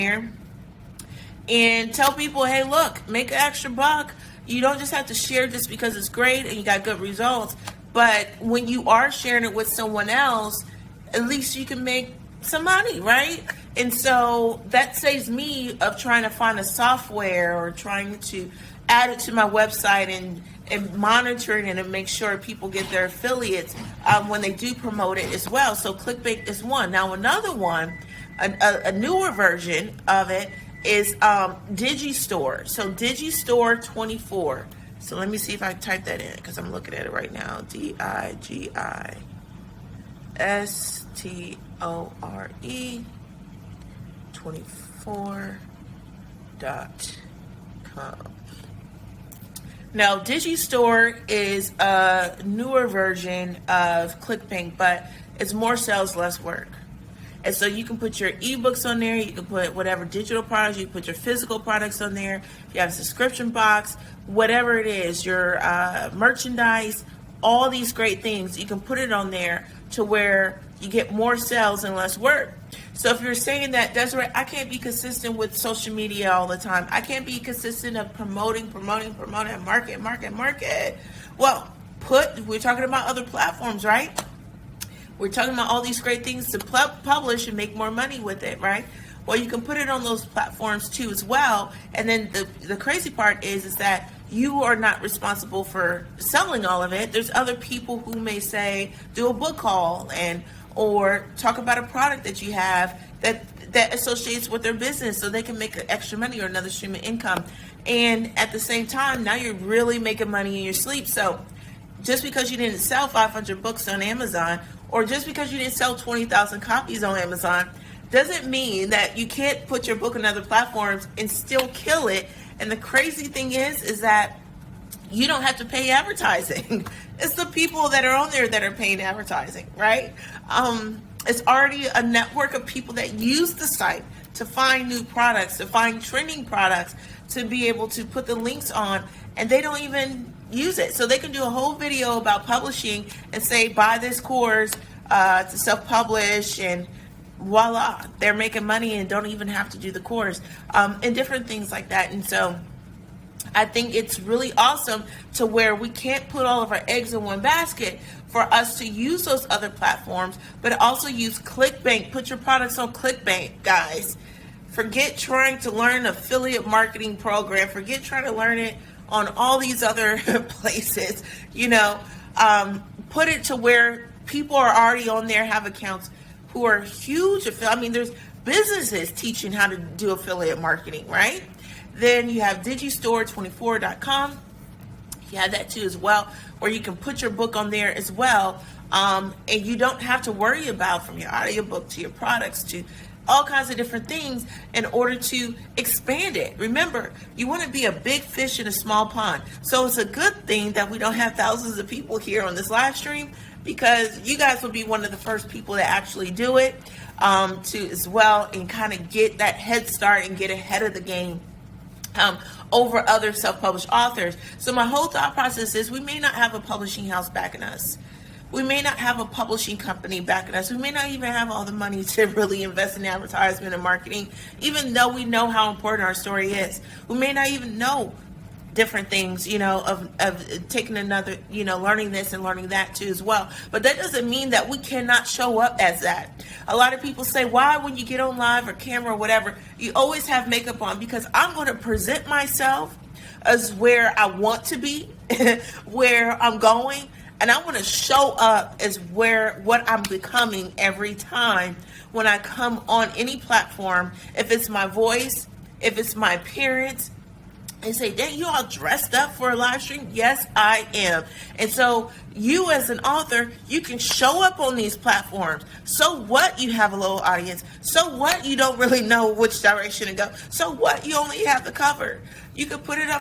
there and tell people, hey, look, make an extra buck. You don't just have to share just because it's great and you got good results, but when you are sharing it with someone else, at least you can make some money, right? And so that saves me of trying to find a software or trying to add it to my website and monitoring it and make sure people get their affiliates when they do promote it as well. So ClickBank is one. Now another one, a newer version of it is Digistore. So Digistore24. So let me see if I type that in because I'm looking at it right now. Digistore 24.com. Now, Digistore is a newer version of ClickBank, but it's more sales, less work. And so you can put your ebooks on there, you can put whatever digital products, you can put your physical products on there, if you have a subscription box, whatever it is, your merchandise, all these great things, you can put it on there to where you get more sales and less work. So if you're saying that, Desiree, I can't be consistent with social media all the time. I can't be consistent of promoting, market. Well, we're talking about other platforms, right? We're talking about all these great things to publish and make more money with it, right? Well, you can put it on those platforms too as well. And then the crazy part is that you are not responsible for selling all of it. There's other people who may say, do a book haul or talk about a product that you have that associates with their business so they can make extra money or another stream of income. And at the same time, now you're really making money in your sleep. So just because you didn't sell 500 books on Amazon, or just because you didn't sell 20,000 copies on Amazon, doesn't mean that you can't put your book on other platforms and still kill it. And the crazy thing is that you don't have to pay advertising. It's the people that are on there that are paying advertising, right? It's already a network of people that use the site to find new products, to find trending products, to be able to put the links on, and they don't even use it. So they can do a whole video about publishing and say, buy this course to self-publish, and voila, they're making money and don't even have to do the course, and different things like that. And so I think it's really awesome to where we can't put all of our eggs in one basket, for us to use those other platforms, but also use ClickBank. Put your products on ClickBank, guys. Forget trying to learn affiliate marketing program. Forget trying to learn it on all these other places. Put it to where people are already on there, have accounts who are huge. There's businesses teaching how to do affiliate marketing, right? Then you have Digistore24.com. You have that too as well, where you can put your book on there as well. And you don't have to worry about, from your audiobook to your products to all kinds of different things, in order to expand it. Remember, you want to be a big fish in a small pond. So it's a good thing that we don't have thousands of people here on this live stream, because you guys will be one of the first people to actually do it to as well, and kind of get that head start and get ahead of the game over other self-published authors. So my whole thought process is, we may not have a publishing house backing us. We may not have a publishing company backing us. We may not even have all the money to really invest in advertisement and marketing, even though we know how important our story is. We may not even know different things, of taking another, learning this and learning that too as well. But that doesn't mean that we cannot show up as that. A lot of people say, why, when you get on live or camera or whatever, you always have makeup on? Because I'm going to present myself as where I want to be, where I'm going. And I want to show up as what I'm becoming every time when I come on any platform. If it's my voice, if it's my appearance, and say, dang, you all dressed up for a live stream? Yes, I am. And so you as an author, you can show up on these platforms. So what, you have a little audience? So what, you don't really know which direction to go? So what, you only have the cover? You can put it up